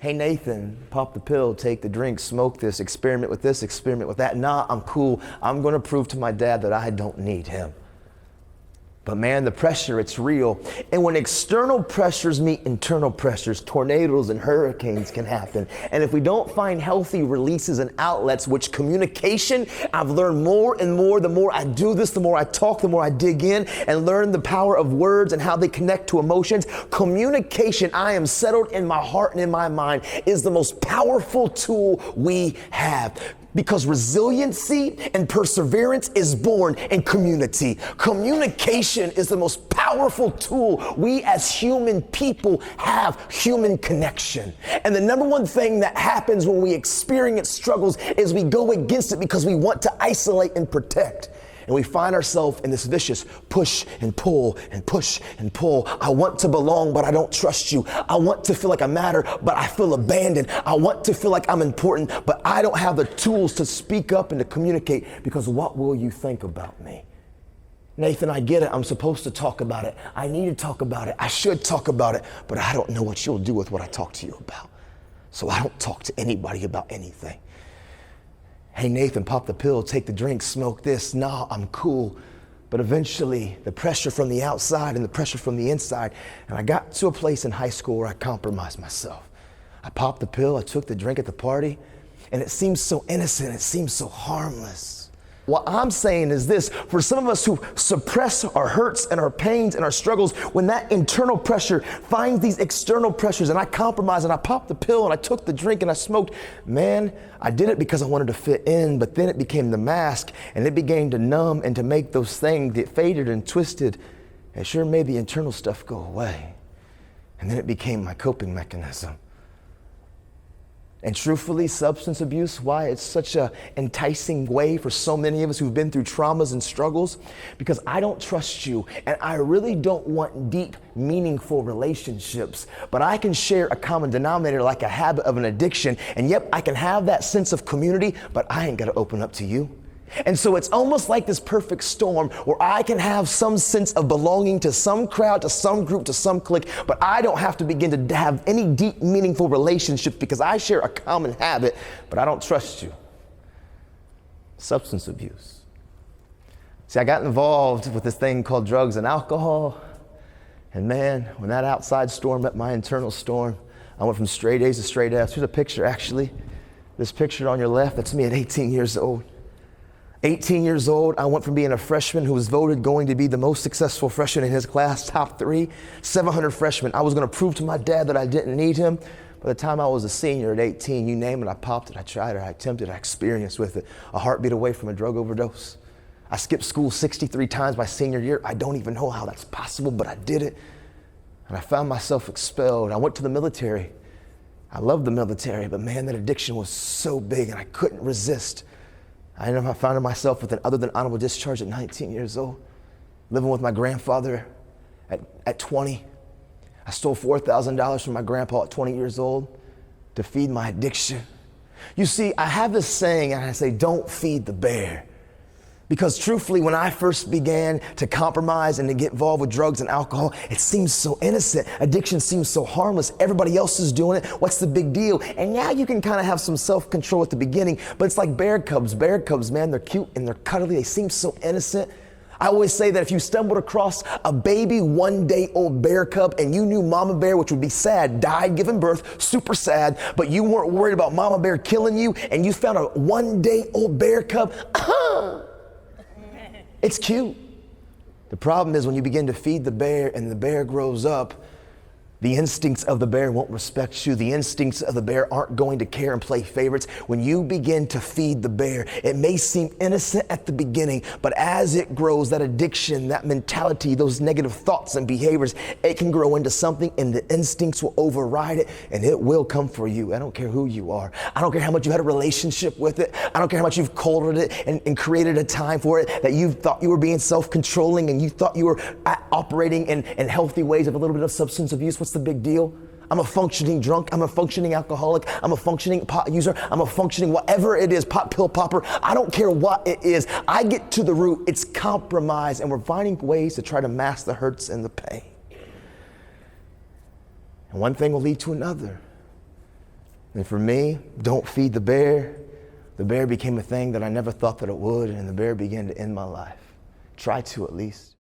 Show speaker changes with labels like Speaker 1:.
Speaker 1: Hey, Nathan, pop the pill, take the drink, smoke this, experiment with that. Nah, I'm cool. I'm going to prove to my dad that I don't need him. But man, the pressure, it's real. And when external pressures meet internal pressures, tornadoes and hurricanes can happen. And if we don't find healthy releases and outlets, which communication, I've learned more and more, the more I do this, the more I talk, the more I dig in and learn the power of words and how they connect to emotions. Communication, I am settled in my heart and in my mind, is the most powerful tool we have. Because resiliency and perseverance is born in community. Communication is the most powerful tool we as human people have, human connection. And the number one thing that happens when we experience struggles is we go against it because we want to isolate and protect. And we find ourselves in this vicious push and pull and push and pull. I want to belong, but I don't trust you. I want to feel like I matter, but I feel abandoned. I want to feel like I'm important, but I don't have the tools to speak up and to communicate because what will you think about me? Nathan, I get it. I'm supposed to talk about it. I need to talk about it. I should talk about it, but I don't know what you'll do with what I talk to you about. So I don't talk to anybody about anything. Hey, Nathan, pop the pill, take the drink, smoke this. Nah, I'm cool. But eventually, the pressure from the outside and the pressure from the inside, and I got to a place in high school where I compromised myself. I popped the pill, I took the drink at the party, and it seems so innocent, it seems so harmless. What I'm saying is this, for some of us who suppress our hurts and our pains and our struggles, when that internal pressure finds these external pressures and I compromise and I popped the pill and I took the drink and I smoked, man, I did it because I wanted to fit in, but then it became the mask and it began to numb and to make those things get faded and twisted. It sure made the internal stuff go away. And then it became my coping mechanism. And truthfully, substance abuse, why it's such an enticing way for so many of us who've been through traumas and struggles, because I don't trust you and I really don't want deep, meaningful relationships, but I can share a common denominator like a habit of an addiction, and yep, I can have that sense of community, but I ain't got to open up to you. And so it's almost like this perfect storm where I can have some sense of belonging to some crowd, to some group, to some clique, but I don't have to begin to have any deep, meaningful relationships because I share a common habit, but I don't trust you. Substance abuse. See, I got involved with this thing called drugs and alcohol, and man, when that outside storm met my internal storm, I went from straight A's to straight F's. Here's a picture, actually. This picture on your left, that's me at 18 years old. 18 years old, I went from being a freshman who was voted going to be the most successful freshman in his class, top 3, 700 freshmen. I was going to prove to my dad that I didn't need him. By the time I was a senior at 18, you name it, I popped it, I tried it, I attempted it, I experienced with it. A heartbeat away from a drug overdose. I skipped school 63 times my senior year. I don't even know how that's possible, but I did it. And I found myself expelled. I went to the military. I loved the military, but man, that addiction was so big and I couldn't resist. I ended up finding myself with an other than honorable discharge at 19 years old, living with my grandfather at 20. I stole $4,000 from my grandpa at 20 years old to feed my addiction. You see, I have this saying and I say, don't feed the bear. Because truthfully, when I first began to compromise and to get involved with drugs and alcohol, it seems so innocent. Addiction seems so harmless. Everybody else is doing it. What's the big deal? And now you can kind of have some self-control at the beginning, but it's like bear cubs. Bear cubs, man, they're cute and they're cuddly. They seem so innocent. I always say that if you stumbled across a baby 1-day-old bear cub and you knew mama bear, which would be sad, died giving birth, super sad, but you weren't worried about mama bear killing you, and you found a 1-day-old bear cub, it's cute. The problem is when you begin to feed the bear and the bear grows up, the instincts of the bear won't respect you. The instincts of the bear aren't going to care and play favorites. When you begin to feed the bear, it may seem innocent at the beginning, but as it grows, that addiction, that mentality, those negative thoughts and behaviors, it can grow into something and the instincts will override it and it will come for you. I don't care who you are. I don't care how much you had a relationship with it. I don't care how much you've cultivated it and created a time for it, that you thought you were being self-controlling and you thought you were operating in healthy ways of a little bit of substance abuse. What's the big deal? I'm a functioning drunk. I'm a functioning alcoholic. I'm a functioning pot user. I'm a functioning whatever it is, pot pill popper. I don't care what it is. I get to the root. It's compromise, and we're finding ways to try to mask the hurts and the pain. And one thing will lead to another. And for me, don't feed the bear. The bear became a thing that I never thought that it would, and the bear began to end my life. Try to, at least.